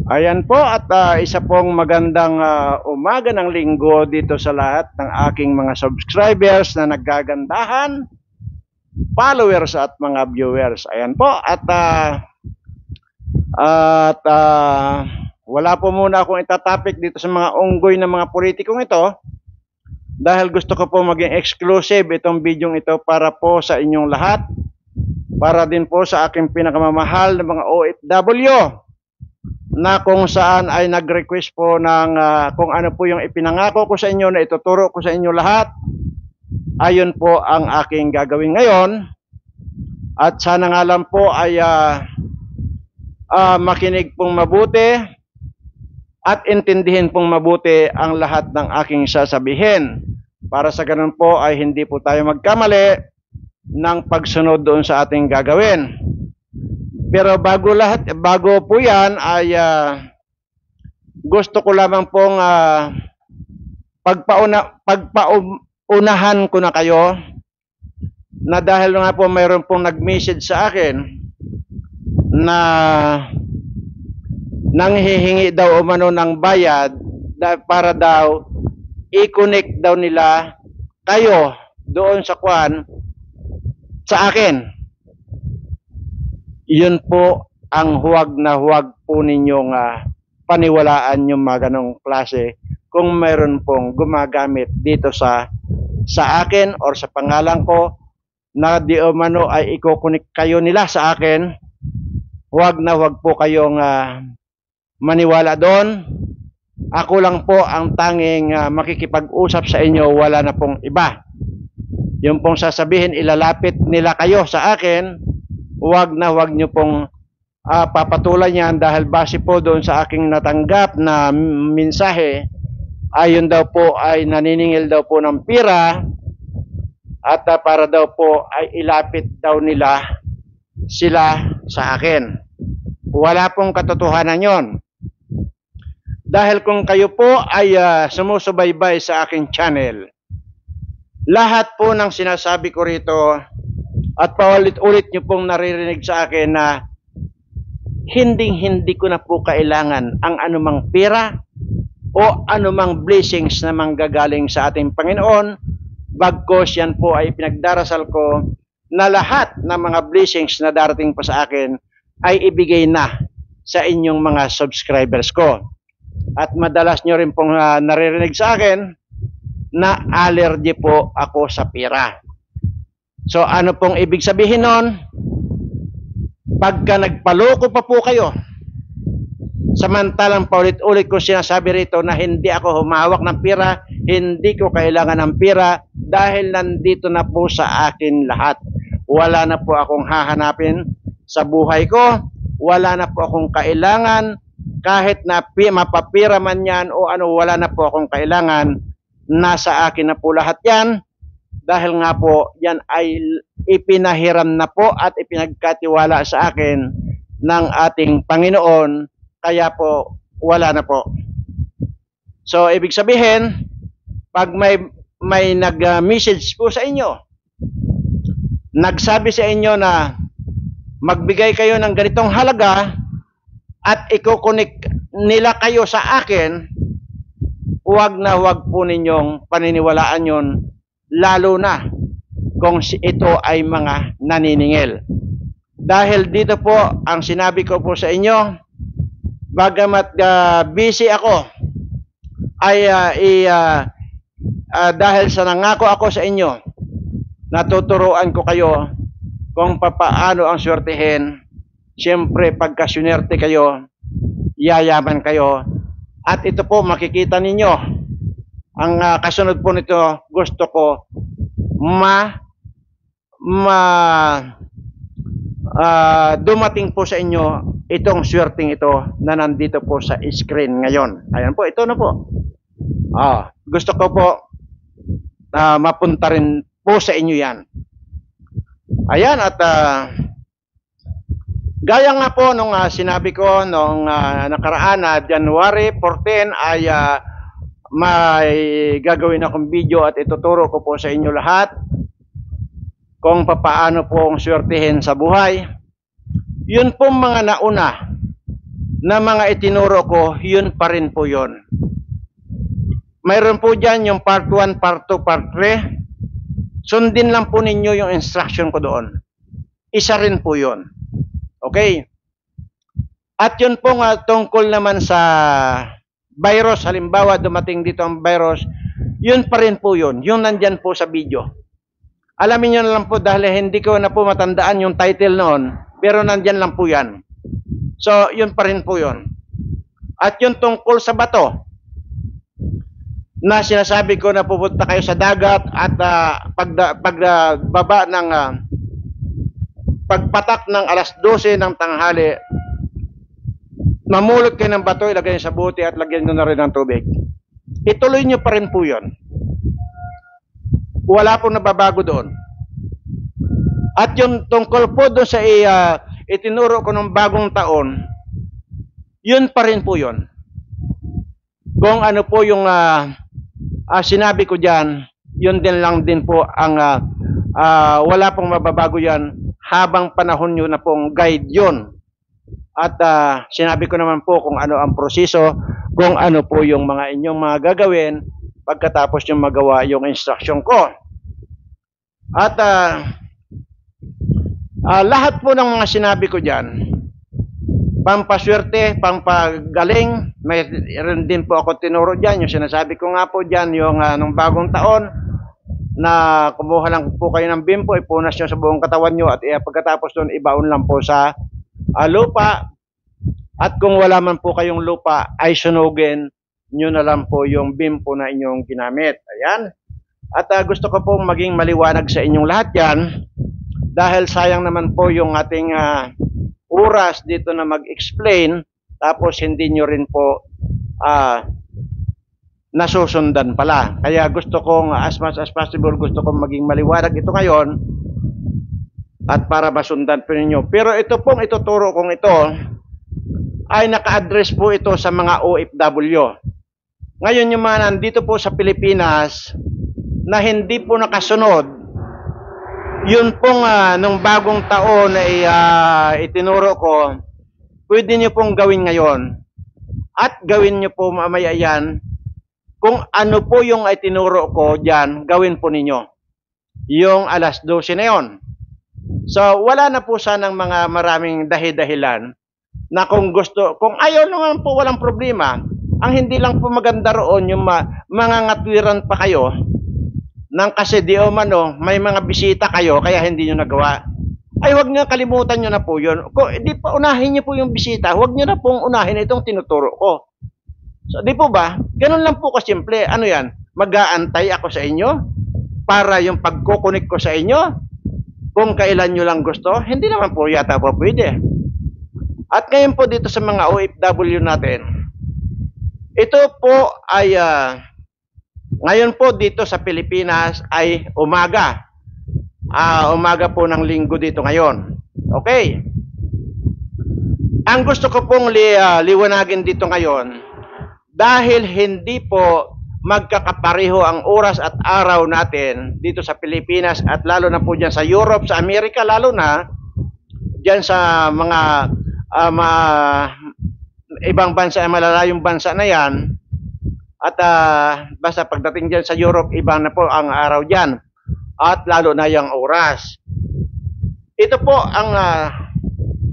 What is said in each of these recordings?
Ayan po at isa pong magandang umaga ng linggo dito sa lahat ng aking mga subscribers na naggagandahan, followers at mga viewers. Ayan po at wala po muna akong itatopic dito sa mga unggoy ng mga politikong ito dahil gusto ko po maging exclusive itong video ito para po sa inyong lahat, para din po sa aking pinakamamahal na mga OFW na kung saan ay nag-request po ng kung ano po yung ipinangako ko sa inyo na ituturo ko sa inyo lahat. Ayun po ang aking gagawin ngayon. At sana nga lang po ay makinig pong mabuti at intindihin pong mabuti ang lahat ng aking sasabihin. Para sa ganun po ay hindi po tayo magkamali ng pagsunod doon sa ating gagawin. Pero bago po yan ay gusto ko lamang pong pagpaunahan ko na kayo na dahil nga po mayroon pong nag-message sa akin na nanghihingi daw umano ng bayad para daw i-connect daw nila kayo doon sa sa akin. Yun po ang huwag na huwag po ninyong paniwalaan yung mga ganong klase kung mayroon pong gumagamit dito sa akin or sa pangalan ko na di umano ay ikukunik kayo nila sa akin. Huwag na huwag po kayong maniwala doon. Ako lang po ang tanging makikipag-usap sa inyo, wala na pong iba. Yung pong sasabihin, ilalapit nila kayo sa akin, huwag na huwag nyo pong papatulan yan dahil base po doon sa aking natanggap na mensahe, ayon daw po ay naniningil daw po ng pira at para daw po ay ilapit daw nila sila sa akin. Wala pong katotohanan yon. Dahil kung kayo po ay sumusubaybay sa aking channel, lahat po ng sinasabi ko rito at paulit-ulit nyo pong naririnig sa akin na hindi ko na po kailangan ang anumang pera o anumang blessings na manggagaling sa ating Panginoon, bagkos yan po ay pinagdarasal ko na lahat ng mga blessings na darating pa sa akin ay ibigay na sa inyong mga subscribers ko. At madalas nyo rin pong naririnig sa akin na allergy po ako sa pera. So ano pong ibig sabihin nun? Pagka nagpaloko pa po kayo, samantalang paulit-ulit ko sinasabi rito na hindi ako humawak ng pera, hindi ko kailangan ng pera dahil nandito na po sa akin lahat. Wala na po akong hahanapin sa buhay ko, wala na po akong kailangan, kahit na mapapira man yan o ano, wala na po akong kailangan, nasa akin na po lahat yan. Dahil nga po, yan ay ipinahiram na po at ipinagkatiwala sa akin ng ating Panginoon, kaya po wala na po. So, ibig sabihin, pag may nag-message po sa inyo, nagsabi sa inyo na magbigay kayo ng ganitong halaga at ikukunik nila kayo sa akin, huwag na huwag po ninyong paniniwalaan yon, lalo na kung ito ay mga naniningil. Dahil dito po, ang sinabi ko po sa inyo, bagamat busy ako, ay dahil sa nangako ako sa inyo, natuturuan ko kayo kung papaano ang swertihin. Siyempre, pagka sunerte kayo, yayaman kayo. At ito po, makikita ninyo, ang kasunod po nito, gusto ko dumating po sa inyo itong swerteng ito na nandito po sa screen ngayon. Ayan po, ito na po. Gusto ko po mapunta rin po sa inyo yan. Ayan, at gaya nga po nung sinabi ko nung nakaraan na January 14 ay may gagawin akong video at ituturo ko po sa inyo lahat kung papaano po ang swertihin sa buhay. Yun po mga nauna na mga itinuro ko, yun pa rin po yun. Mayroon po dyan yung part 1, part 2, part 3. Sundin lang po ninyo yung instruction ko doon. Isa rin po yun. Okay? At yun po nga tungkol naman sa virus, halimbawa dumating dito ang virus, yun pa rin po yun. Yung nandyan po sa video. Alamin nyo na lang po dahil hindi ko na po matandaan yung title noon, pero nandyan lang po yan. So, yun pa rin po yun. At yung tungkol sa bato, na sinasabi ko na pupunta kayo sa dagat at pagbaba ng pagpatak ng alas 12 ng tanghali, mamulot kayo ng bato, ilagay nyo sa bote at lagyan nyo na rin ng tubig. Ituloy nyo pa rin po yun. Wala pong nababago doon. At yung tungkol po doon sa itinuro ko ng bagong taon, yun pa rin po yun. Kung ano po yung sinabi ko dyan, yun din lang din po ang wala pong mababago yan habang panahon nyo na pong guide yun. At sinabi ko naman po kung ano ang proseso, kung ano po yung mga inyong mga gagawin pagkatapos yung magawa yung instruction ko. At lahat po ng mga sinabi ko dyan, pampaswerte, pampagaling, may rin din po ako tinuro dyan. Yung sinasabi ko nga po dyan, yung nung bagong taon, na kumuha lang po kayo ng bimpo, ipunas nyo sa buong katawan nyo, at pagkatapos doon, ibaon lang po sa lupa. At kung wala man po kayong lupa, ay sunugin nyo na lang po yung bimpo na inyong ginamit. Ayan. At gusto ko pong maging maliwanag sa inyong lahat yan, dahil sayang naman po yung ating oras dito na mag-explain, tapos hindi nyo rin po nasusundan pala. Kaya gusto kong, as much as possible, gusto kong maging maliwanag ito ngayon, at para masundan po ninyo. Pero ito pong ituturo kong ito, ay naka-address po ito sa mga OFW. Ngayon yung mga nandito po sa Pilipinas, na hindi po nakasunod, yun pong nung bagong taon na itinuro ko, pwede nyo pong gawin ngayon. At gawin nyo po mamaya yan. Kung ano po yung itinuro ko dyan, gawin po ninyo. Yung alas 12 na yun. So, wala na po sanang mga maraming dahi-dahilan na kung gusto, kung ayaw naman po, walang problema. Ang hindi lang po maganda roon, yung mga ngatwiran pa kayo, nang kasi di o mano, may mga bisita kayo, kaya hindi nyo nagawa. Ay, huwag nyo kalimutan nyo na po yun. Kung di pa unahin nyo po yung bisita, huwag nyo na pong unahin itong tinuturo ko. So, di po ba? Ganun lang po kasimple. Ano yan? Mag-aantay ako sa inyo para yung pagkukunik ko sa inyo, kung kailan nyo lang gusto, hindi naman po yata po pwede. At ngayon po dito sa mga OFW natin, ito po ay ngayon po dito sa Pilipinas ay umaga. Umaga po ng linggo dito ngayon. Okay. Ang gusto ko pong liwanagin dito ngayon, dahil hindi po magkakapareho ang oras at araw natin dito sa Pilipinas at lalo na po dyan sa Europe, sa Amerika, lalo na dyan sa mga ibang bansa, malalayong bansa na yan. At basta pagdating dyan sa Europe, iba na po ang araw dyan. At lalo na yung oras. Ito po ang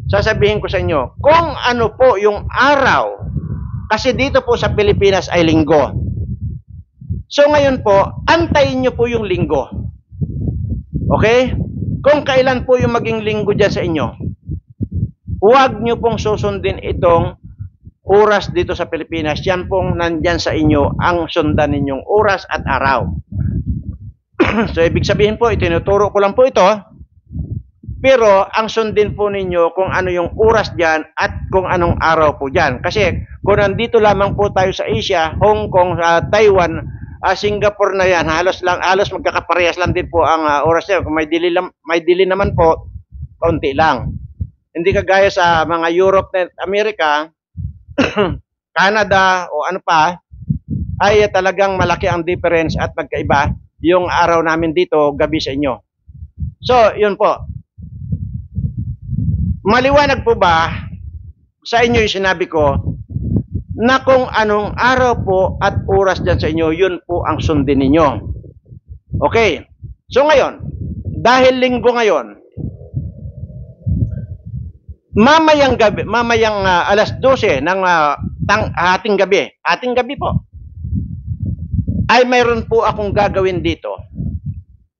sasabihin ko sa inyo. Kung ano po yung araw, kasi dito po sa Pilipinas ay linggo. So ngayon po, antayin nyo po yung linggo. Okay? Kung kailan po yung maging linggo dyan sa inyo, huwag nyo pong susundin itong oras dito sa Pilipinas. Yan pong nandyan sa inyo ang sundan ninyong oras at araw. So, ibig sabihin po, itinuturo ko lang po ito. Pero, ang sundin po ninyo kung ano yung oras dyan at kung anong araw po dyan. Kasi, kung nandito lamang po tayo sa Asia, Hong Kong, Taiwan, Singapore na yan, halos magkakaparehas lang din po ang oras nyo. Kung may dili naman po, kaunti lang. Hindi kagaya sa mga Europe at Amerika, Canada o ano pa, ay talagang malaki ang difference at magkaiba yung araw namin dito, gabi sa inyo. So, yun po. Maliwanag po ba sa inyo yung sinabi ko na kung anong araw po at oras dyan sa inyo, yun po ang sundin ninyo. Okay. So ngayon, dahil linggo ngayon, mamayang gabi, alas 12 ng ating gabi po, ay mayroon po akong gagawin dito.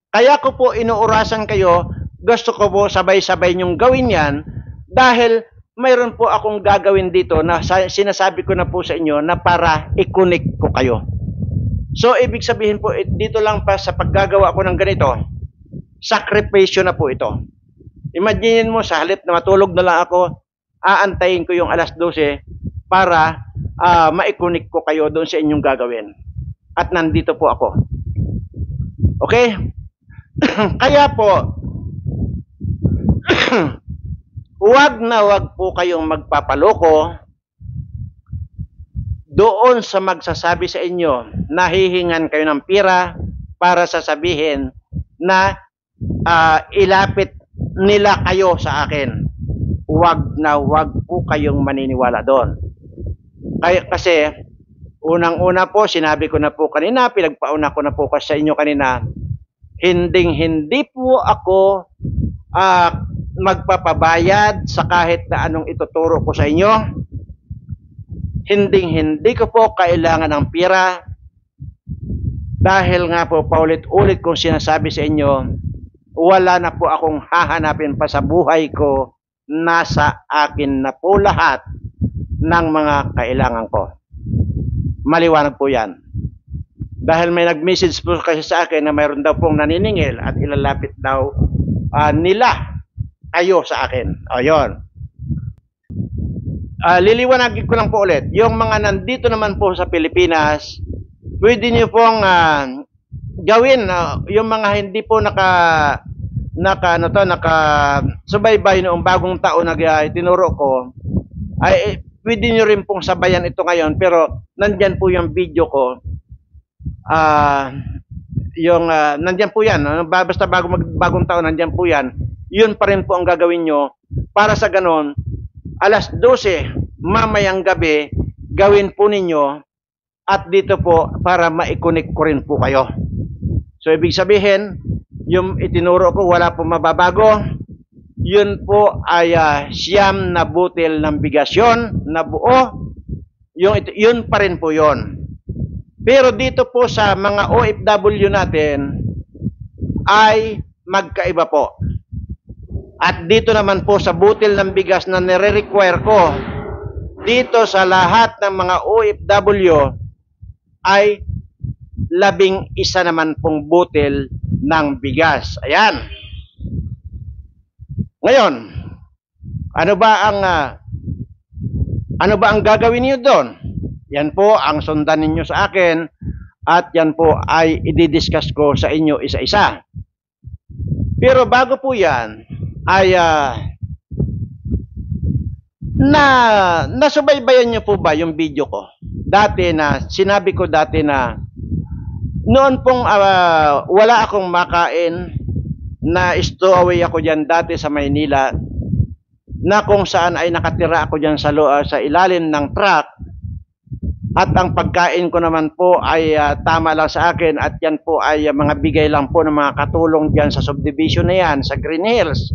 Kaya ko po inuurasan kayo, gusto ko po sabay-sabay nyong gawin yan dahil mayroon po akong gagawin dito na sinasabi ko na po sa inyo na para i-connect ko kayo. So, ibig sabihin po, dito lang pa sa paggagawa ko ng ganito, sakripisyo na po ito. Imagine mo, sa halip na matulog na lang ako, aantayin ko yung alas 12 para ma-connect ko kayo doon sa inyong gagawin. At nandito po ako. Okay? Kaya po, huwag na huwag po kayong magpapaloko doon sa magsasabi sa inyo na hihingan kayo ng pira para sasabihin na ilapit nila kayo sa akin. Huwag na huwag po kayong maniniwala doon. Kasi unang-una po, sinabi ko na po kanina, pinagpauna ko na po kasi sa inyo kanina, hindi po ako magpapabayad sa kahit na anong ituturo ko sa inyo. Hindi ko po kailangan ng pira dahil nga po paulit-ulit kong sinasabi sa inyo, wala na po akong hahanapin pa sa buhay ko, nasa akin na po lahat ng mga kailangan ko. Maliwanag po yan. Dahil may nag-message po kasi sa akin na mayroon daw pong naniningil at ilalapit daw nila kayo sa akin. Ayun. Liliwanagin ko lang po ulit. Yung mga nandito naman po sa Pilipinas, pwede niyo pong gawin yung mga hindi po subaybay noong bagong taon na tinuro ko, ay pwede niyo rin pong sabayan ito ngayon, pero nandyan po yung video ko. Nandyan po yan, basta bagong taon, nandyan po yan. Yun pa rin po ang gagawin nyo para sa ganon, alas 12 mamayang gabi, gawin po ninyo at dito po para ma-connect ko rin po kayo. So ibig sabihin, yung itinuro ko wala po mababago. Yun po ay siyam na butil ng bigas yun, na buo. Yun pa rin po yun. Pero dito po sa mga OFW natin ay magkaiba po. At dito naman po sa butil ng bigas na nire-require ko, dito sa lahat ng mga OFW ay 11 naman pong butil ng bigas. Ayan. Ngayon, ano ba ang gagawin niyo doon? Yan po ang sundan ninyo sa akin at yan po ay i-discuss ko sa inyo isa-isa. Pero bago po yan, ay nasubaybayan niyo po ba yung video ko? Sinabi ko dati na noon pong wala akong makain, na stowaway ako dyan dati sa Maynila, na kung saan ay nakatira ako dyan sa ilalim ng truck, at ang pagkain ko naman po ay tama lang sa akin, at yan po ay mga bigay lang po ng mga katulong dyan sa subdivision na yan, sa Green Hills.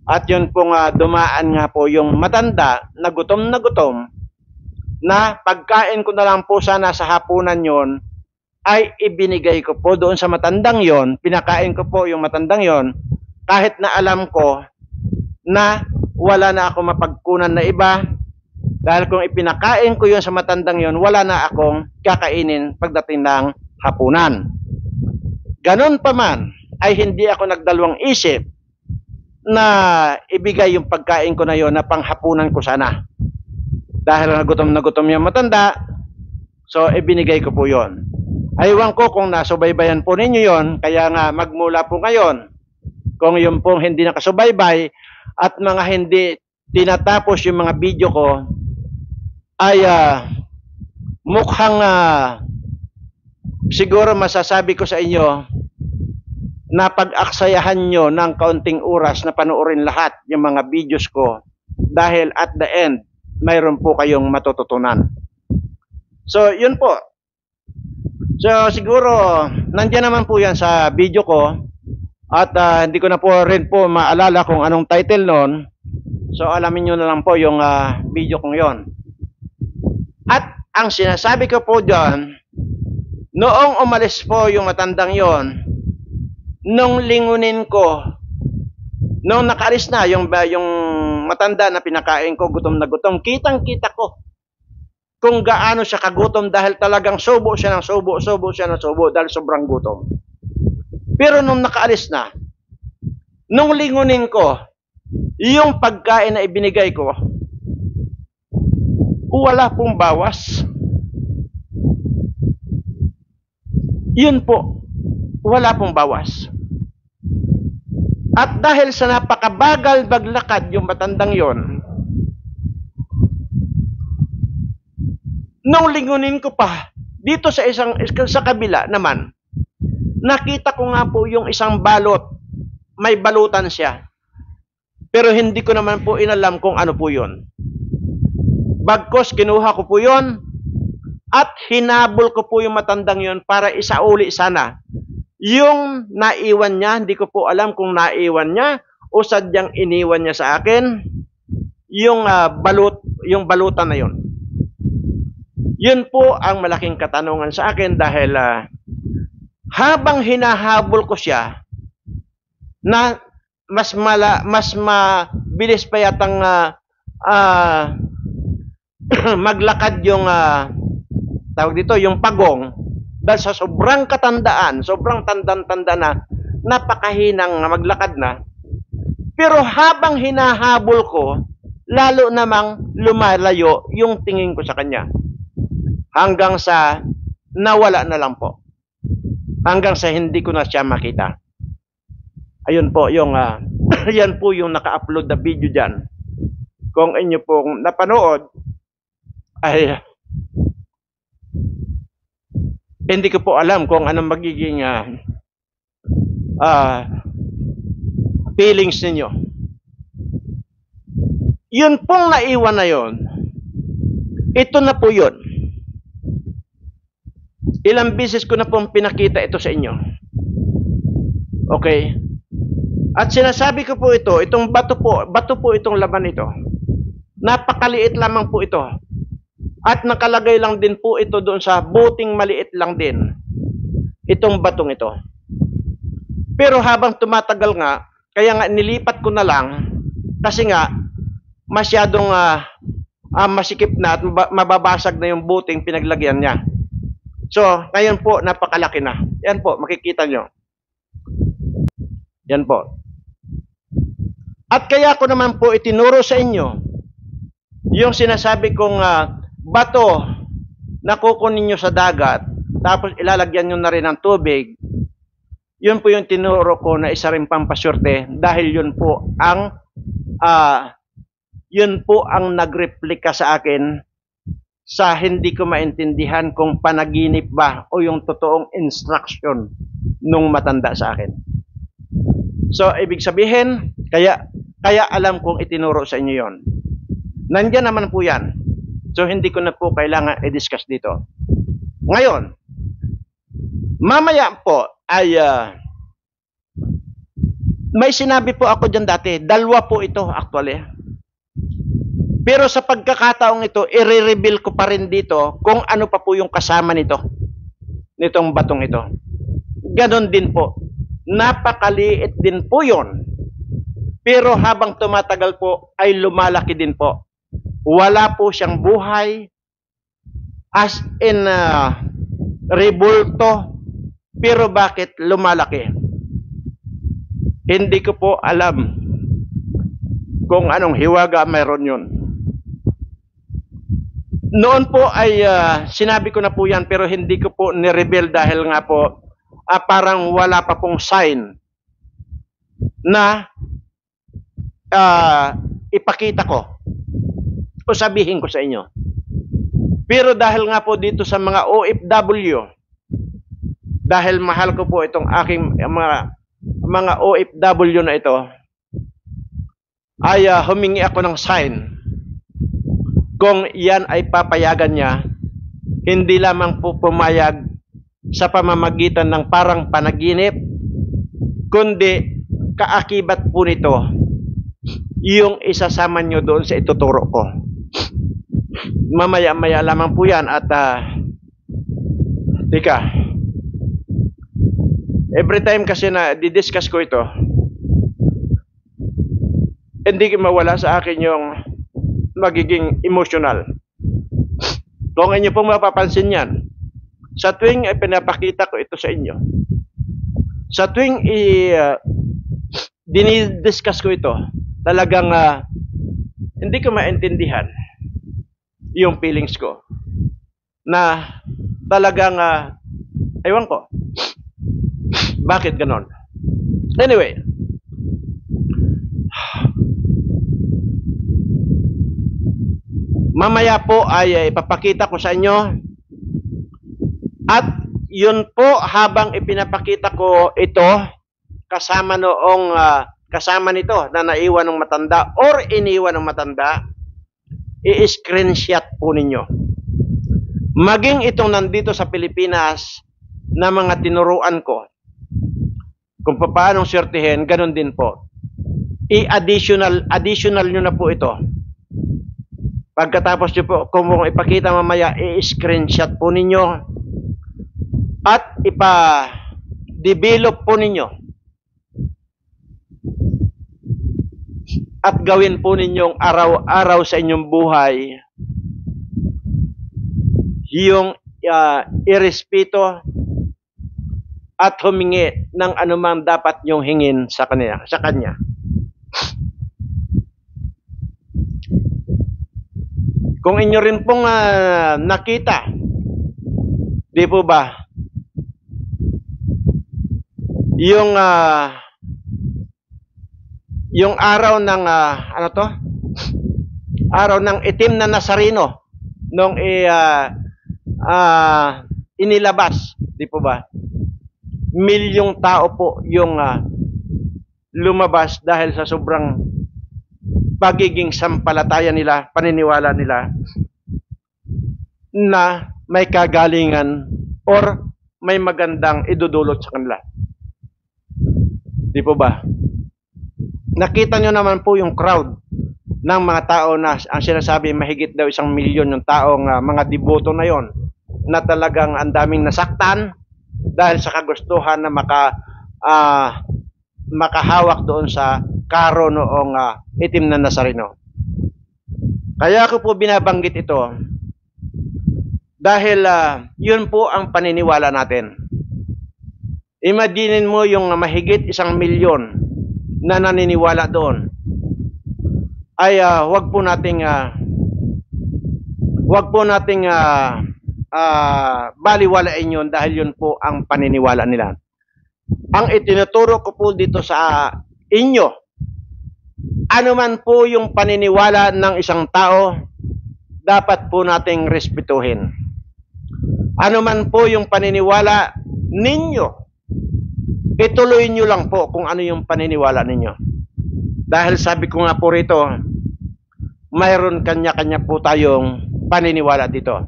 At yun pong dumaan nga po yung matanda na gutom, na pagkain ko na lang po sana sa hapunan yon ay ibinigay ko po doon sa matandang yon, pinakain ko po yung matandang yon, kahit na alam ko na wala na ako mapagkunan na iba, dahil kung ipinakain ko yon sa matandang yon, wala na akong kakainin pagdating ng hapunan. Ganon pa man, ay hindi ako nagdalawang isip na ibigay yung pagkain ko na yon na panghapunan ko sana. Dahil na gutom yung matanda, so ibinigay ko po yon. Aywan ko kung nasubaybayan po ninyo yon, kaya nga magmula po ngayon, kung yung pong hindi nakasubaybay at mga hindi tinatapos yung mga video ko, ay mukhang siguro masasabi ko sa inyo na pag-aksayahan nyo ng kaunting oras na panoorin lahat yung mga videos ko, dahil at the end, mayroon po kayong matututunan. So, yun po. So, siguro, nandiyan naman po yan sa video ko. At hindi ko na po rin po maalala kung anong title nun. So, alamin nyo na lang po yung video kong yon. At ang sinasabi ko po dyan, noong umalis po yung matandang yon, nung lingunin ko, nung nakaalis na yung matanda na pinakain ko, gutom na gutom, kitang-kita ko kung gaano siya kagutom dahil talagang subo siya ng subo dahil sobrang gutom. Pero nung nakaalis na, nung lingunin ko, yung pagkain na ibinigay ko, wala pong bawas. Yun po, wala pong bawas. At dahil sa napakabagal maglakad yung matandang yon, nung lingunin ko pa, dito sa kabila naman, nakita ko nga po yung isang balot. May balutan siya. Pero hindi ko naman po inalam kung ano po yun. Bagkos, kinuha ko po yun at hinabol ko po yung matandang yun para isauli sana. Yung naiwan niya, hindi ko po alam kung naiwan niya o sadyang iniwan niya sa akin yung balutan na yun. Yun po ang malaking katanungan sa akin dahil habang hinahabol ko siya, na mas mabilis pa yatang maglakad yung tawag dito, yung pagong, dahil sa sobrang katandaan, sobrang tanda na, napakahinang maglakad na. Pero habang hinahabol ko, lalo namang lumalayo yung tingin ko sa kanya. Hanggang sa nawala na lang po. Hanggang sa hindi ko na siya makita. Ayun po yung yan po yung naka-upload na video diyan. Kung inyo pong napanood ay hindi ko po alam kung anong magiging feelings ninyo. Yun pong naiwan na yun. Ito na po yun. Ilang beses ko na pong pinakita ito sa inyo. Okay? At sinasabi ko po ito, itong bato po itong laman ito. Napakaliit lamang po ito. At nakalagay lang din po ito doon sa buting maliit lang din. Itong batong ito. Pero habang tumatagal nga, kaya nga nilipat ko na lang, kasi nga, masyadong masikip na at mababasag na yung buting pinaglagyan niya. So, ngayon po, napakalaki na. Yan po, makikita nyo. Yan po. At kaya ko naman po itinuro sa inyo yung sinasabi kong bato na kukunin nyo sa dagat, tapos ilalagyan nyo na rin ng tubig. Yun po yung tinuro ko na isa rin pampasyurte dahil yun po ang nagreplika sa akin sa hindi ko maintindihan kung panaginip ba o yung totoong instruction nung matanda sa akin. So, ibig sabihin, kaya alam kong itinuro sa inyo yon. Nandiyan naman po yan. So, hindi ko na po kailangan i-discuss dito. Ngayon, mamaya po ay may sinabi po ako dyan dati. Dalawa po ito actually. Pero sa pagkakataong ito, i-reveal ko pa rin dito kung ano pa po yung kasama nito. Nitong batong ito. Ganon din po. Napakaliit din po yon. Pero habang tumatagal po, ay lumalaki din po. Wala po siyang buhay. As in, rebulto. Pero bakit lumalaki? Hindi ko po alam kung anong hiwaga mayroon yun. Noon po ay sinabi ko na po yan pero hindi ko po ni-reveal dahil nga po parang wala pa pong sign na ipakita ko o sabihin ko sa inyo. Pero dahil nga po dito sa mga OFW, dahil mahal ko po itong aking mga OFW na ito, ay humingi ako ng sign. kung yan ay papayagan niya, hindi lamang po pumayag sa pamamagitan ng parang panaginip, kundi kaakibat po nito yung isasama nyo doon sa ituturo ko. Mamaya-maya lamang po yan at every time kasi na didiscuss ko ito, hindi mawala sa akin yung magiging emotional. Kung inyo pong mapapansin yan, sa tuwing pinapakita ko ito sa inyo, sa tuwing dinidiscuss ko ito, talagang hindi ko maintindihan yung feelings ko na talagang ewan ko bakit ganon. Anyway, mamaya po ay ipapakita ko sa inyo at yun po habang ipinapakita ko ito kasama noong kasama nito na naiwan ng matanda or iniwan ng matanda, i-screenshot po ninyo. Maging itong nandito sa Pilipinas na mga tinuruan ko kung paano swertihin, ganun din po. Additional nyo na po ito. Pagkatapos nyo po, kung ipakita mamaya, i-screenshot po ninyo at ipa-develop po ninyo at gawin po ninyong araw-araw sa inyong buhay yung irespeto at humingi ng anumang dapat nyong hingin sa kanya. Kung inyo rin pong nakita, di po ba, yung araw ng araw ng itim na Nazareno nung inilabas, di po ba? Milyong tao po yung lumabas dahil sa sobrang pagiging sampalataya nila, paniniwala nila na may kagalingan or may magandang idudulot sa kanila. Di po ba? Nakita nyo naman po yung crowd ng mga tao na ang sinasabi mahigit daw 1 milyon yung taong mga deboto na yon na talagang ang daming nasaktan dahil sa kagustuhan na makahawak doon sa karo noong itim na Nazareno. Kaya ko po binabanggit ito dahil yun po ang paniniwala natin. Imaginin mo yung mahigit 1 milyon na naniniwala doon ay wag po nating baliwalain yun dahil yun po ang paniniwala nila. Ang itinuturo ko po dito sa inyo, ano man po yung paniniwala ng isang tao, dapat po nating respetuhin. Ano man po yung paniniwala ninyo, ituloy nyo lang po kung ano yung paniniwala ninyo. Dahil sabi ko nga po rito, mayroon kanya-kanya po tayong paniniwala dito.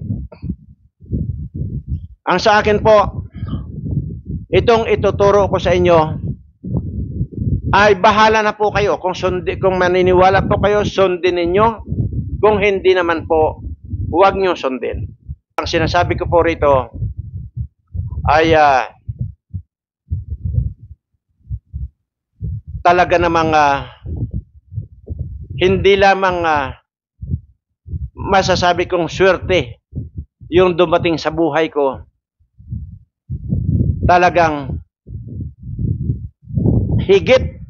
Ang sa akin po, itong ituturo ko sa inyo, ay bahala na po kayo. Kung maniniwala po kayo, sundin ninyo. Kung hindi naman po, huwag nyo sundin. Ang sinasabi ko po rito ay talaga namang hindi lamang masasabi kong swerte yung dumating sa buhay ko. Talagang higit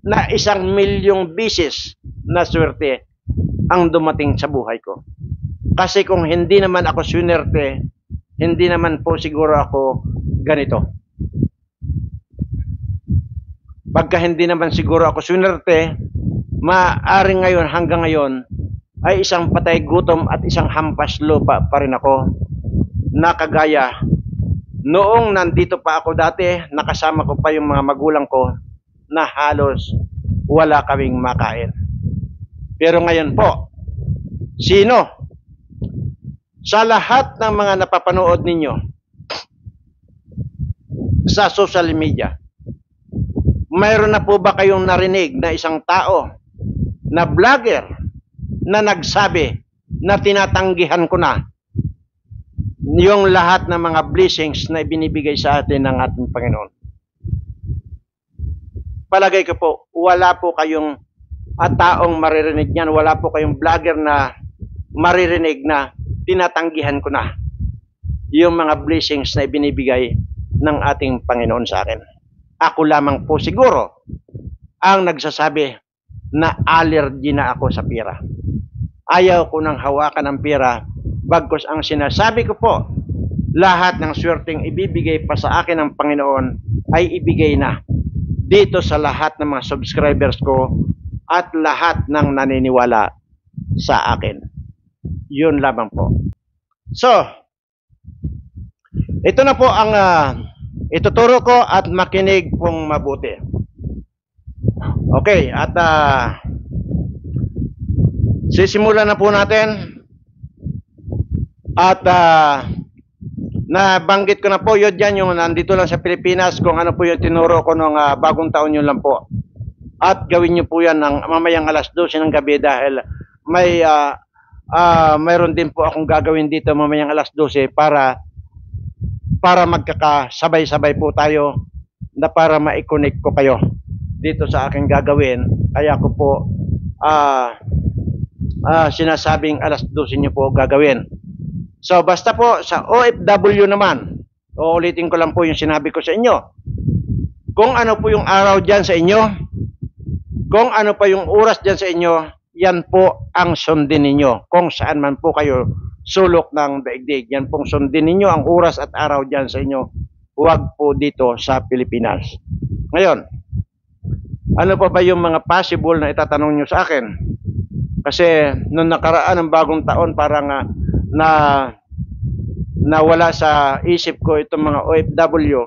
na 1 milyong bisis na swerte ang dumating sa buhay ko. Kasi kung hindi naman ako swerte, hindi naman po siguro ako ganito. Pagka hindi naman siguro ako swerte, maaari ngayon hanggang ngayon ay isang patay gutom at isang hampas lupa pa rin ako na kagaya noong nandito pa ako dati, nakasama ko pa yung mga magulang ko na halos wala kaming makain. Pero ngayon po, Sino? Sa lahat ng mga napapanood ninyo sa social media, mayroon na po ba kayong narinig na isang tao na vlogger na nagsabi na tinatanggihan ko na yung lahat ng mga blessings na ibinibigay sa atin ng ating Panginoon? Palagay ko po, wala po kayong taong maririnig niyan, wala po kayong vlogger na maririnig na tinatanggihan ko na yung mga blessings na ibinibigay ng ating Panginoon sa akin. Ako lamang po siguro ang nagsasabi na allergy na ako sa pera. Ayaw ko nang hawakan ang pera, bagkus ang sinasabi ko po, lahat ng swerteng ibibigay pa sa akin ng Panginoon ay ibigay na dito sa lahat ng mga subscribers ko at lahat ng naniniwala sa akin. Yun lamang po. So, ito na po ang ituturo ko at makinig pong mabuti. Okay, at sisimulan na po natin. At nabanggit ko na po yun dyan, yung nandito lang sa Pilipinas, kung ano po yung tinuro ko nung bagong taon yun lang po. At gawin nyo po yan ng mamayang alas 12 ng gabi dahil mayroon din po akong gagawin dito mamayang alas 12 para magkakasabay-sabay po tayo na para ma-connect ko kayo dito sa aking gagawin. Kaya ko po sinasabing alas 12 nyo po gagawin. So basta po sa OFW naman, uulitin ko lang po yung sinabi ko sa inyo. Kung ano po yung araw dyan sa inyo, kung ano pa yung oras dyan sa inyo, yan po ang sundin ninyo. Kung saan man po kayo sulok ng daigdig, yan pong sundin ninyo ang oras at araw dyan sa inyo. Huwag po dito sa Pilipinas. Ngayon, ano pa ba yung mga possible na itatanong nyo sa akin? Kasi nung nakaraan ng bagong taon, parang nawala sa isip ko itong mga OFW.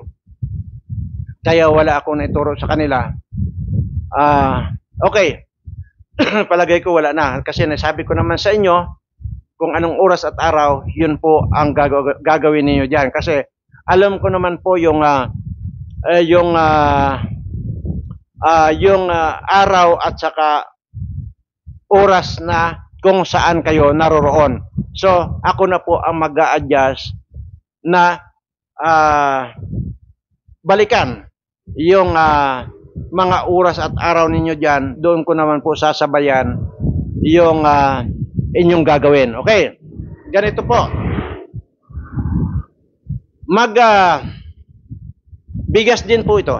Kaya wala akong naituro sa kanila. Okay. Palagay ko wala na. Kasi nasabi ko naman sa inyo, kung anong oras at araw, yun po ang gagawin niyo diyan. Kasi alam ko naman po yung araw at saka oras na kung saan kayo naroroon. So, ako na po ang mag-a-adjust na balikan yung mga oras at araw ninyo dyan. Doon ko naman po sasabayan yung inyong gagawin. Okay, ganito po. Bigas din po ito.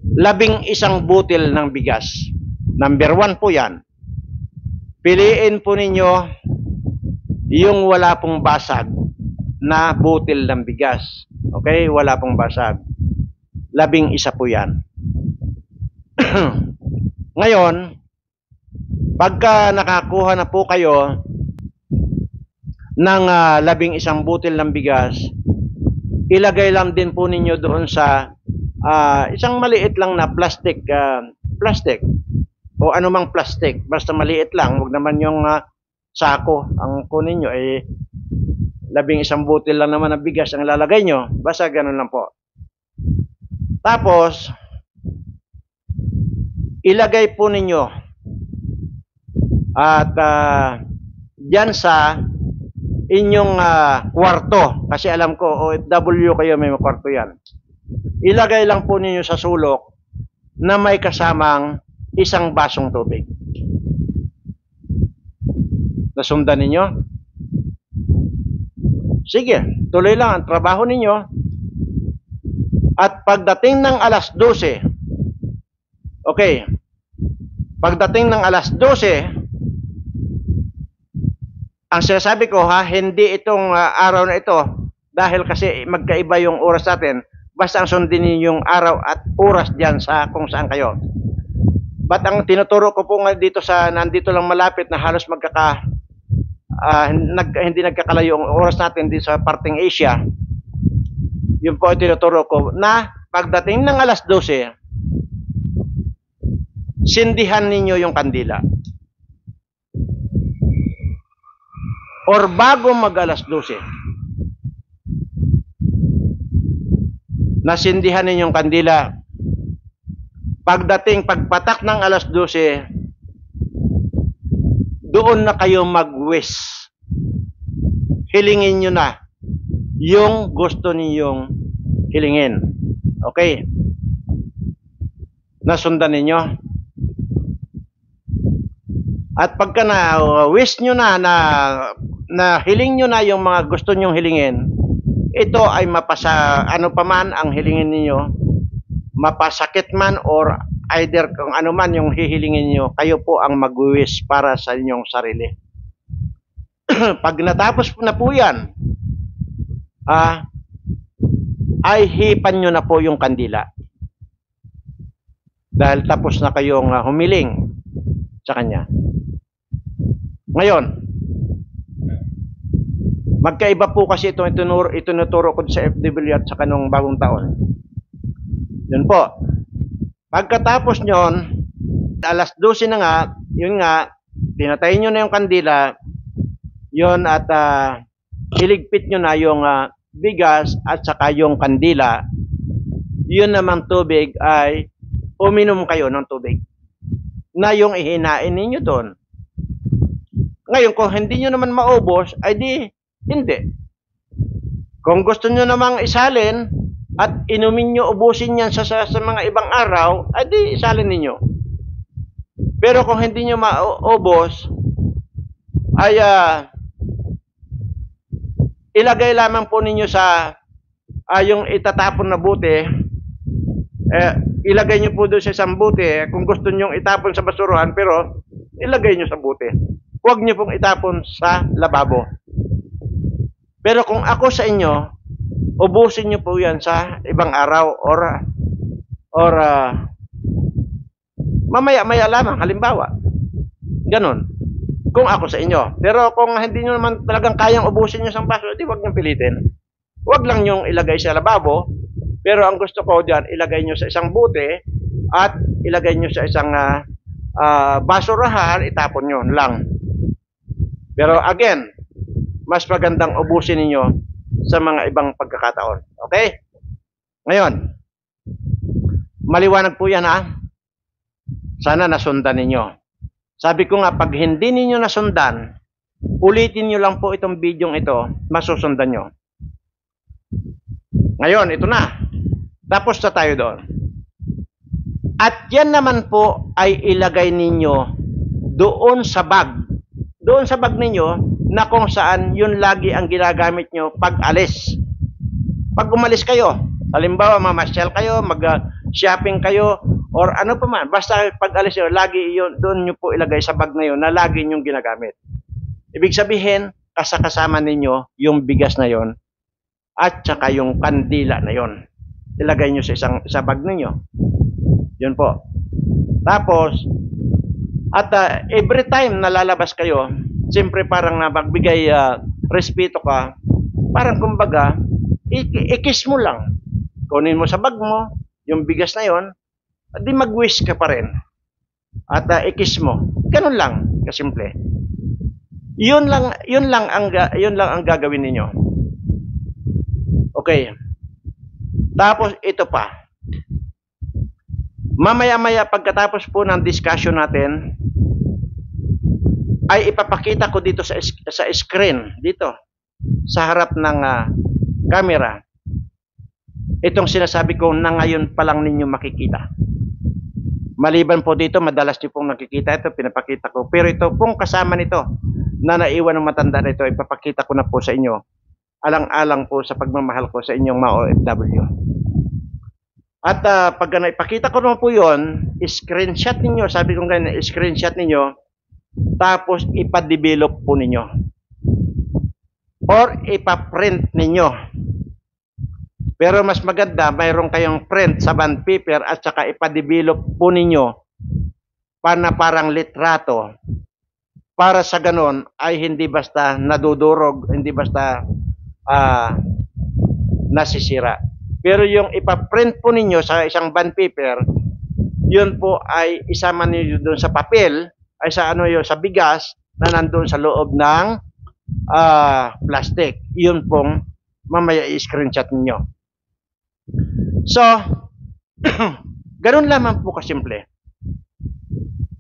11 butil ng bigas. Number 1 po yan. Piliin po ninyo yung wala pong basag na butil ng bigas. Okay, wala pong basag. 11 po yan. Ngayon, pagka nakakuha na po kayo ng 11 butil ng bigas, ilagay lang din po ninyo doon sa isang maliit lang na plastic o anumang plastic, basta maliit lang, huwag naman yung sako ang kunin nyo, 11 butil lang naman ng bigas ang lalagay nyo, basta ganun lang po. Tapos ilagay po ninyo at dyan sa inyong kwarto, kasi alam ko OFW kayo, may kwarto yan. Ilagay lang po ninyo sa sulok na may kasamang 1 basong tubig. Nasundan ninyo? Sige, tuloy lang ang trabaho ninyo. At pagdating ng alas 12, okay, pagdating ng alas 12, ang sinasabi ko hindi itong araw na ito, dahil kasi magkaiba yung oras natin, basta ang sundin ninyo yung araw at oras dyan sa kung saan kayo. But ang tinuturo ko po dito nandito lang malapit na halos hindi nagkakalayo ang oras natin dito sa parting Asia. Yun po ang tinuturo ko na pagdating ng alas 12, sindihan ninyo yung kandila. or bago mag alas 12, nasindihan ninyong kandila. Pagpatak ng alas 12, doon na kayo mag-wish. Hilingin nyo na yung gusto ninyong hilingin. Okay? Nasundan ninyo. At pagka na-wish nyo na hiling nyo na yung mga gusto nyong hilingin, ito ay mapasa, ano pa man ang hilingin ninyo, mapasakit man or either kung ano man yung hihilingin nyo, kayo po ang mag-wish para sa inyong sarili. Pag natapos na po yan, ay hipan nyo na po yung kandila. Dahil tapos na kayong humiling sa Kanya. Ngayon, magkaiba po kasi itong itinuturo ko sa FW at sa kanong bagong taon. Yun po. Pagkatapos nyon, alas 12 na nga, yun nga, pinatay nyo na yung kandila, yun at iligpit nyo na yung bigas at saka yung kandila, yun namang tubig ay uminom kayo ng tubig na yung ihinain ninyo doon. Ngayon, kung hindi nyo naman maubos, ay di, hindi. Kung gusto nyo namang isalin at inumin nyo, ubusin yan sa mga ibang araw, ay di, isalin ninyo. Pero kung hindi nyo maubos, ay ilagay lamang po ninyo sa yung itatapon na bote, ilagay nyo po doon sa isang bote kung gusto nyo itapon sa basuruhan, pero ilagay nyo sa bote. Huwag nyo pong itapon sa lababo. Pero kung ako sa inyo, ubusin nyo po yan sa ibang araw or mamaya-maya lamang, halimbawa. Ganon. Kung ako sa inyo. Pero kung hindi nyo naman talagang kayang ubusin nyo sa baso, di huwag nyo pilitin. Huwag lang nyo ilagay sa lababo. Pero ang gusto ko dyan, ilagay nyo sa isang bote at ilagay nyo sa isang basurahan, itapon nyo lang. Pero again, mas magandang ubusin ninyo sa mga ibang pagkakataon. Okay? Ngayon, maliwanag po yan Sana nasundan ninyo. Sabi ko nga, pag hindi ninyo nasundan, ulitin nyo lang po itong video ito, masusundan nyo. Ngayon, ito na. Tapos na tayo doon. At yan naman po ay ilagay ninyo doon sa bag. Doon sa bag ninyo na kung saan yun lagi ang ginagamit nyo pag alis. Pag umalis kayo, halimbawa mamasyal kayo, mag-shopping kayo, or ano pa man, basta pag alis nyo, lagi yun, doon nyo po ilagay sa bag na yun na lagi nyong ginagamit. Ibig sabihin, kasama ninyo yung bigas na yon at saka yung kandila na yon. Ilagay nyo sa bag ninyo. Yun po. Tapos, at every time na lalabas kayo, siyempre parang nabagbigay respeto ka, parang kumbaga, ikis mo lang. Kunin mo sa bag mo, yung bigas na yon, di mag-wish ka pa rin. At ikis mo. Ganun lang, kasimple. Yun lang ang gagawin ninyo. Okay. Tapos ito pa. Mamaya-maya pagkatapos po ng discussion natin, ay ipapakita ko dito sa screen, dito, sa harap ng camera, itong sinasabi ko na ngayon pa lang ninyo makikita. Maliban po dito, madalas nyo pong nakikita ito, pinapakita ko. Pero ito pong kasama nito, na naiwan ng matanda na ito, ipapakita ko na po sa inyo, alang-alang po sa pagmamahal ko sa inyong mga OFW. At pag ipakita ko naman po yun, screenshot ninyo, sabi ko ganyan, screenshot ninyo, tapos ipa-develop po ninyo. Or ipa-print ninyo. Pero mas maganda, mayroon kayong print sa bond paper at saka ipa-develop po ninyo para parang litrato. Para sa ganon ay hindi basta nadudurog, hindi basta nasisira. Pero yung ipa-print po ninyo sa isang bond paper, yun po ay isama niyo doon sa papel, ay sa sa bigas na nandoon sa loob ng plastic. Yun pong mamaya i-screenshot ninyo. So, ganun lamang po kasimple.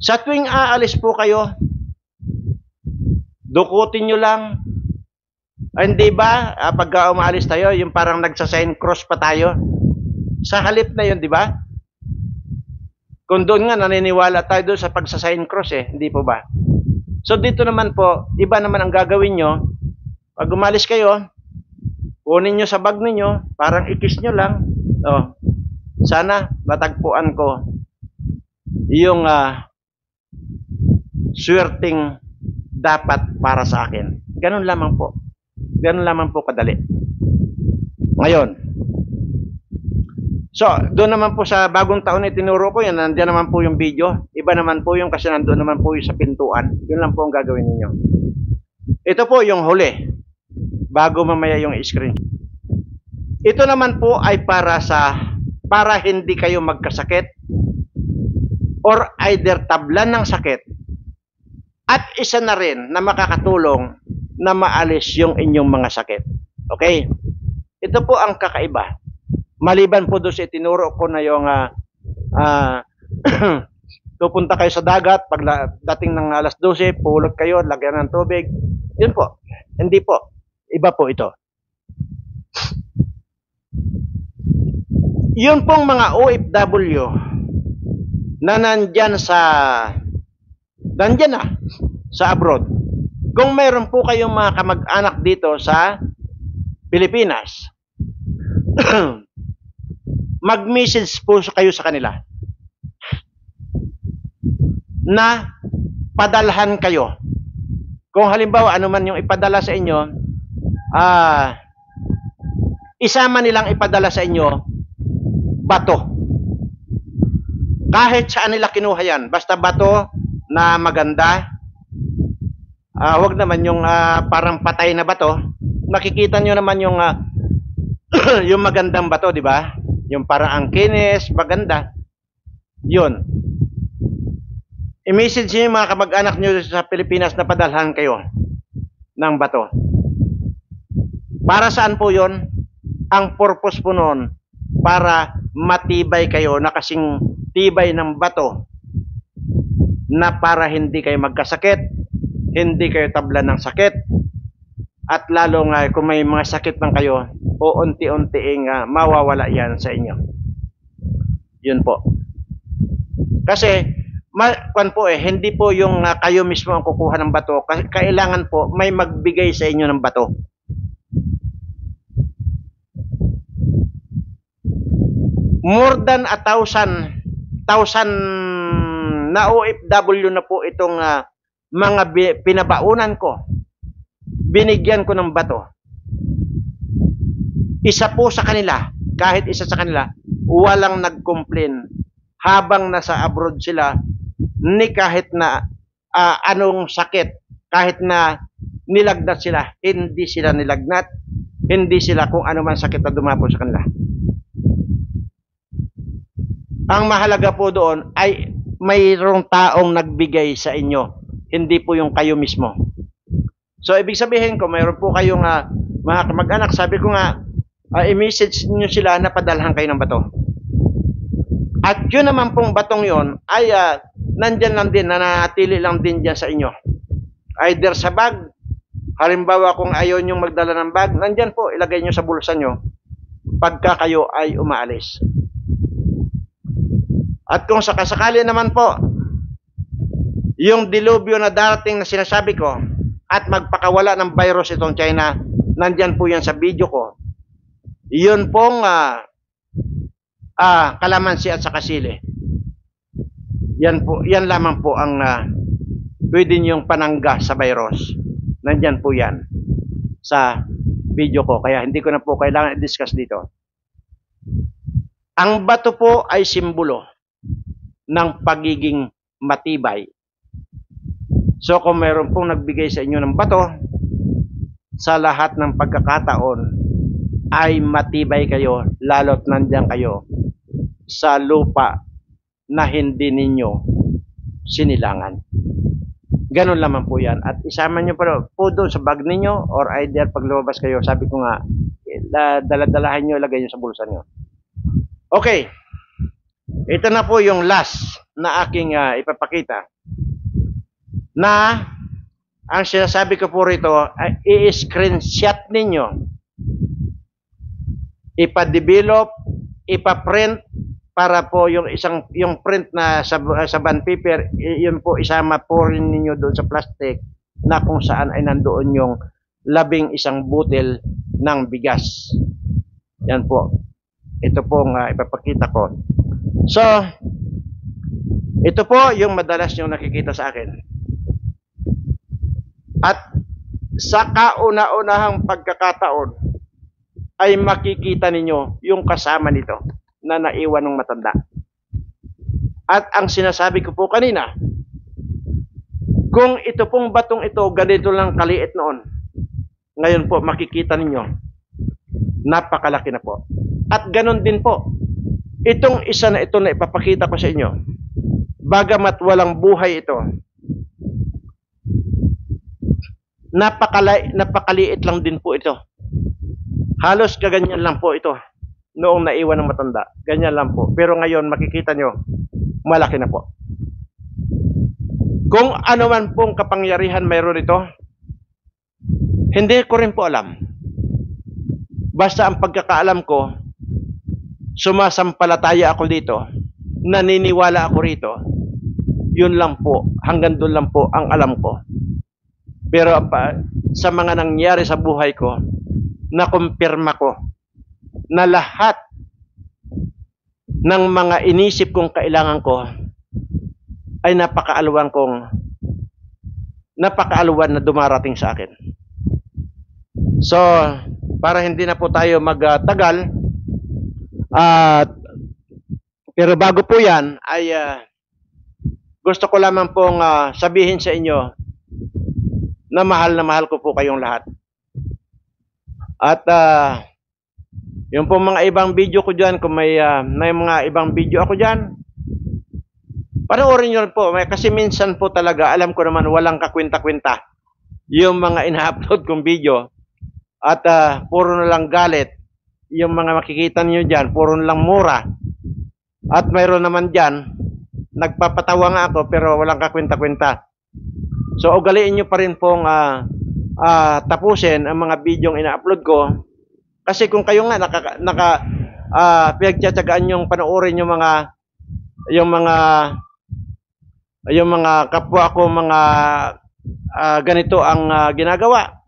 Sa tuwing aalis po kayo, dukutin nyo lang. Hindi ba, pagka umaalis tayo, yung parang nagsasign cross pa tayo. Sa halip na yun, di ba? Kung doon nga, naniniwala tayo doon sa pagsasign cross hindi po ba? So dito naman po, iba naman ang gagawin nyo. Pag umalis kayo, kunin nyo sa bag ninyo, parang ikis nyo lang. Sana matagpuan ko yung swerting dapat para sa akin. Ganun lamang po. Ganun lamang po kadali. Ngayon, so doon naman po sa bagong taon na tinuro ko yan, nandiyan naman po yung video. Iba naman po yung kasi nandoon naman po yung sa pintuan. Yun lang po ang gagawin ninyo. Ito po yung huli. Bago mamaya yung screen. Ito naman po ay para hindi kayo magkasakit or either tablan ng sakit at isa na rin na makakatulong na maalis yung inyong mga sakit. Okay? Ito po ang kakaiba. Maliban po doon sa itinuro ko na yung pupunta kayo sa dagat, pag dating ng alas 12, pulot kayo, lagyan ng tubig. Yun po. Hindi po. Iba po ito. Yun pong mga OFW na nandyan na sa abroad. Kung mayroon po kayong mga kamag-anak dito sa Pilipinas, mag-message po kayo sa kanila na padalhan kayo. Kung halimbawa ano man yung ipadala sa inyo, isama nilang ipadala sa inyo bato. Kahit saan nila kinuha yan, basta bato na maganda. Wag naman yung parang patay na bato. Nakikita nyo naman yung yung magandang bato, di ba? Yung parang ang kinis, maganda. Yun. I-message nyo yung mga kamag-anak nyo sa Pilipinas na padalhan kayo ng bato. Para saan po yun? Ang purpose po noon, para matibay kayo na kasing tibay ng bato na para hindi kayo magkasakit, hindi kayo tablan ng sakit, at lalo nga kung may mga sakit man kayo, o unti-unting mawawala yan sa inyo. Yun po. Kasi, hindi po yung kayo mismo ang kukuha ng bato, kailangan po may magbigay sa inyo ng bato. More than 1,000 na OFW na po itong mga pinabaunan ko. Binigyan ko ng bato. Isa po sa kanila, kahit isa sa kanila, walang nag-complain habang nasa abroad sila, ni kahit na anong sakit, kahit na nilagnat sila, hindi sila nilagnat, hindi sila kung ano man sakit na dumapo sa kanila. Ang mahalaga po doon ay mayroong taong nagbigay sa inyo, hindi po yung kayo mismo. So, ibig sabihin ko, mayroon po kayong mga kamag-anak, sabi ko nga, i-message nyo sila na padalhan kayo ng bato. At yun naman pong batong yon ay nandyan lang din, nanatili lang din dyan sa inyo. Either sa bag, halimbawa kung ayaw nyo magdala ng bag, nandyan po, ilagay nyo sa bulsa nyo pagka kayo ay umaalis. At kung sakasakali naman po, yung dilubyo na darating na sinasabi ko, at magpakawala ng virus itong China, nandyan po yan sa video ko. Yun pong kalamansi at saka sili. Yan lamang po ang pwede niyong panangga sa virus. Nandyan po yan sa video ko. Kaya hindi ko na po kailangan i-discuss dito. Ang bato po ay simbolo ng pagiging matibay. So kung mayroon pong nagbigay sa inyo ng bato, sa lahat ng pagkakataon ay matibay kayo, lalo't nandiyan kayo sa lupa na hindi ninyo sinilangan. Ganun lamang po yan. At isama nyo po doon sa bag ninyo or either pag lumabas kayo, sabi ko nga, daladalahan nyo, ilagay nyo sa bulsa nyo. Okay. Ito na po yung last na aking ipapakita. Na ang sinasabi ko po rito ay i-screenshot ninyo, ipa-develop, ipa-print para po yung print na sa bond paper, yun po isama po rin ninyo doon sa plastic na kung saan ay nandoon yung 11 butil ng bigas. Yan po. Ito pong ipapakita ko. So, ito po yung madalas yung nakikita sa akin. At sa kauna-unahang pagkakataon ay makikita ninyo yung kasama nito na naiwan ng matanda. At ang sinasabi ko po kanina, kung ito pong batong ito, ganito lang kaliit noon, ngayon po makikita ninyo, napakalaki na po. At ganun din po, itong isa na ito na ipapakita ko sa inyo, bagamat walang buhay ito, napakaliit lang din po ito. Halos kaganyan lang po ito noong naiwan ng matanda. Ganyan lang po. Pero ngayon makikita nyo, malaki na po. Kung ano man pong kapangyarihan mayroon ito, hindi ko rin po alam. Basta ang pagkakaalam ko, sumasampalataya ako dito, naniniwala ako rito, yun lang po, hanggang doon lang po ang alam ko. Pero sa mga nangyari sa buhay ko, nakumpirma ko na lahat ng mga inisip kong kailangan ko ay napakaalwan na dumarating sa akin. So, para hindi na po tayo magtagal, pero bago po yan, ay gusto ko lamang pong sabihin sa inyo na mahal ko po kayong lahat. At yung po mga ibang video ko dyan, kung may mga ibang video ako dyan, panoorin nyo po. Kasi minsan po talaga, alam ko naman walang kakwenta-kwenta yung mga ina-upload kong video. At puro na lang galit. Yung mga makikita niyo dyan, puro na lang mura. At mayroon naman dyan, nagpapatawa nga ako pero walang kakwenta-kwenta. So ugaliin nyo pa rin pong tapusin ang mga video ina-upload ko. Kasi kung kayo nga pinagtsatsagaan yung panoorin yung mga kapwa ko mga ganito ang ginagawa.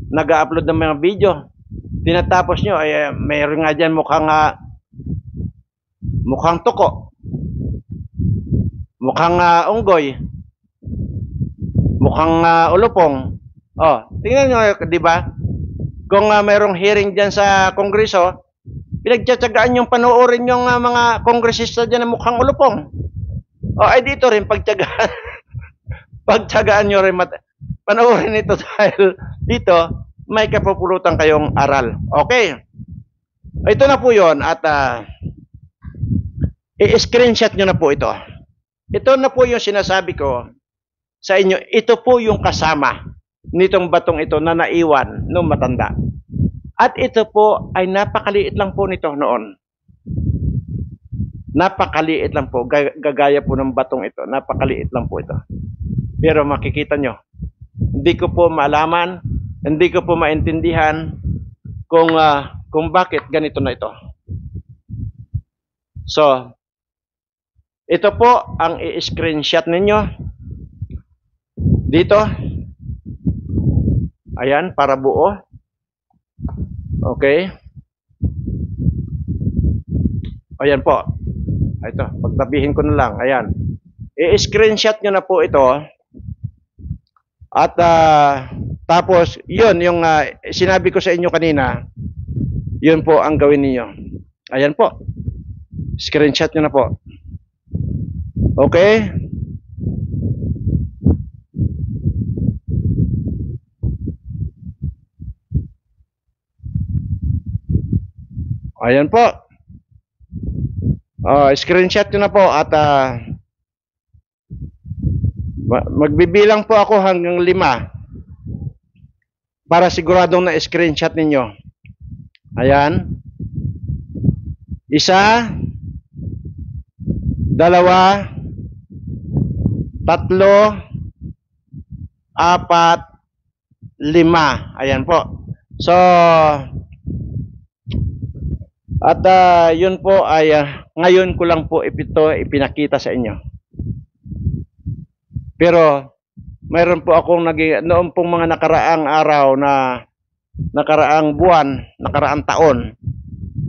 Nag-upload ng mga video. Tinatapos nyo, ay mayroon nga dyan mukhang tuko. Mukhang unggoy. Mukhang ulupong. Oh, tingnan nyo, di ba? Kung mayroong hearing dyan sa kongreso, pinagtsatsagaan yung panoorin yung mga kongresista dyan na mukhang ulupong. O ay dito rin pagtsagaan. Pagtsagaan nyo rin panoorin ito dahil dito may kapupulutan kayong aral. Okay. Ito na po yon at i-screenshot nyo na po ito. Ito na po yung sinasabi ko sa inyo. Ito po yung kasama nitong batong ito na naiwan nung matanda. At ito po ay napakaliit lang po nito noon. Napakaliit lang po. Gagaya po ng batong ito. Napakaliit lang po ito. Pero makikita nyo, hindi ko po maalaman, hindi ko po maintindihan kung bakit ganito na ito. So, ito po ang i-screenshot ninyo. Dito. Ayan, para buo. Okay. Ayan po. Ito, pagtabihin ko na lang. Ayan. I-screenshot nyo na po ito. At tapos, yun, yung sinabi ko sa inyo kanina, yun po ang gawin niyo. Ayan po. Screenshot nyo na po. Okay. Ayan po. Screenshot nyo na po at Magbibilang po ako hanggang 5 para siguradong na screenshot ninyo. Ayan. 1, 2, 3, 4, 5. Ayan po. So, at yun po ay ngayon ko lang po ito ipinakita sa inyo. Pero mayroon po akong noong pong mga nakaraang araw na nakaraang buwan, nakaraang taon,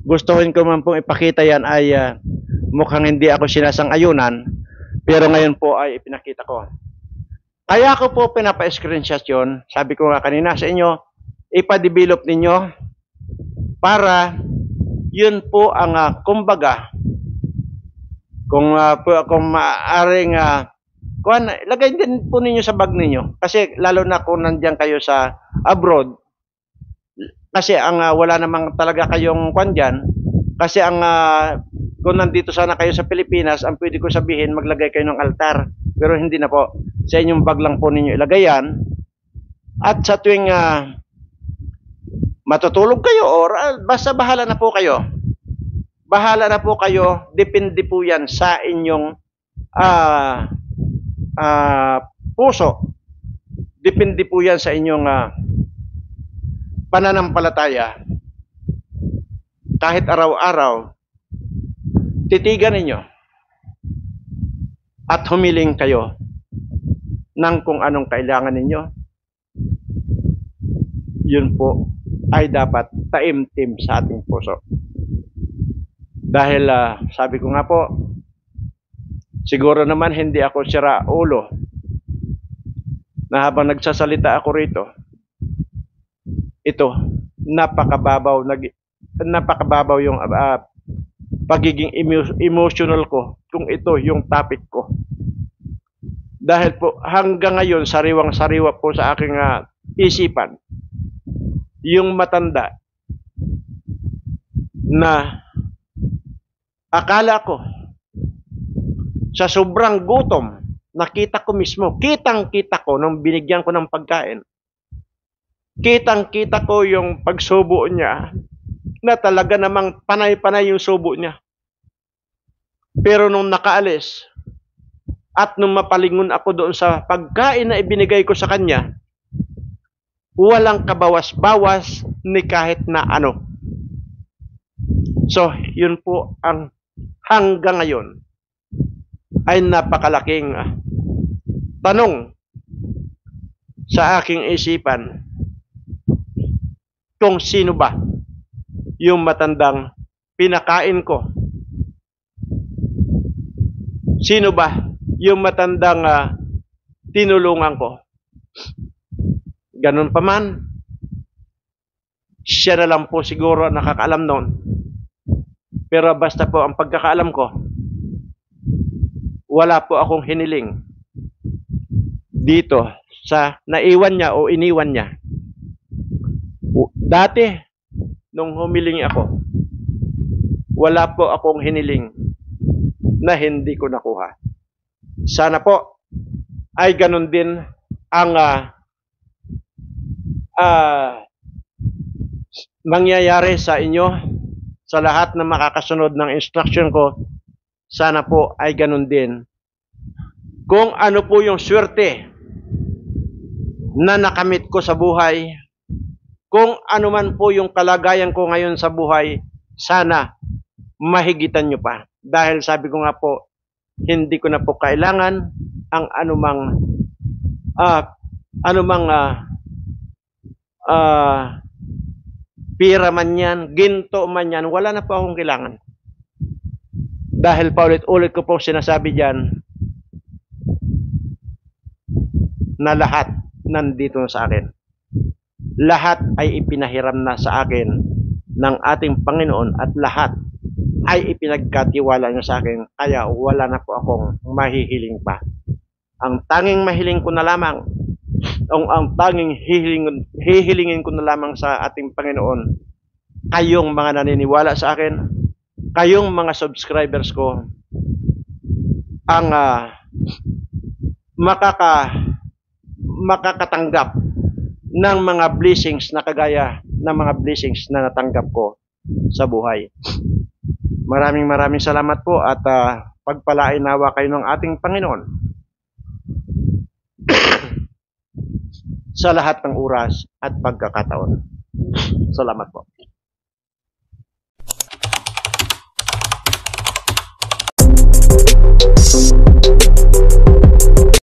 gustuhin ko man pong ipakita yan ay mukhang hindi ako sinasang-ayunan, pero ngayon po ay ipinakita ko. Kaya ko po pinapa-screenshot yun, sabi ko nga kanina sa inyo, ipa-develop ninyo para yun po ang kumbaga, kung maaaring lagay din po ninyo sa bag ninyo. Kasi lalo na kung nandiyan kayo sa abroad, kasi ang wala namang talaga kayong kwan dyan, kasi ang kung nandito sana kayo sa Pilipinas, ang pwede ko sabihin, maglagay kayo ng altar. Pero hindi na po. Sa inyong bag lang po ninyo ilagay yan. At sa tuwing matutulog kayo or basta bahala na po kayo. Bahala na po kayo. Depende po yan sa inyong puso. Depende po yan sa inyong pananampalataya. Kahit araw-araw, titigan ninyo at humiling kayo ng kung anong kailangan ninyo. Yun po ay dapat taimtim sa ating puso. Dahil sabi ko nga po, siguro naman hindi ako sira ulo na habang nagsasalita ako rito, ito, napakababaw yung pagiging emotional ko kung ito yung topic ko. Dahil po hanggang ngayon sariwang-sariwa po sa aking isipan yung matanda na akala ko sa sobrang gutom, nakita ko mismo, kitang-kita ko nung binigyan ko ng pagkain. Kitang-kita ko yung pagsubo niya na talaga namang panay-panay yung subo niya. Pero nung nakaalis at nung mapalingon ako doon sa pagkain na ibinigay ko sa kanya, walang kabawas-bawas ni kahit na ano. So, yun po ang hanggang ngayon ay napakalaking tanong sa aking isipan kung sino ba yung matandang pinakain ko. Sino ba yung matandang tinulungan ko? Ganun pa man, siya na lang po siguro nakakaalam noon. Pero basta po ang pagkakaalam ko, wala po akong hiniling dito sa naiwan niya o iniwan niya. Dati, nung humiling ako, wala po akong hiniling na hindi ko nakuha. Sana po ay ganun din ang mangyayari sa inyo, sa lahat na makakasunod ng instruction ko. Sana po ay ganun din. Kung ano po yung swerte na nakamit ko sa buhay, kung ano man po yung kalagayan ko ngayon sa buhay, sana mahigitan nyo pa. Dahil sabi ko nga po, hindi ko na po kailangan ang anumang pira man yan, ginto man yan, wala na po akong kailangan. Dahil paulit-ulit ko po sinasabi dyan na lahat nandito na sa akin. Lahat ay ipinahiram na sa akin ng ating Panginoon at lahat ay ipinagkatiwala niya sa akin, kaya wala na po akong mahihiling pa. Ang tanging mahiling ko na lamang, ang tanging hihilingin ko na lamang sa ating Panginoon, kayong mga naniniwala sa akin, kayong mga subscribers ko, ang makakatanggap ng mga blessings na kagaya ng mga blessings na natanggap ko sa buhay. Maraming salamat po at pagpalain nawa kayo ng ating Panginoon sa lahat ng oras at pagkakataon. Salamat po.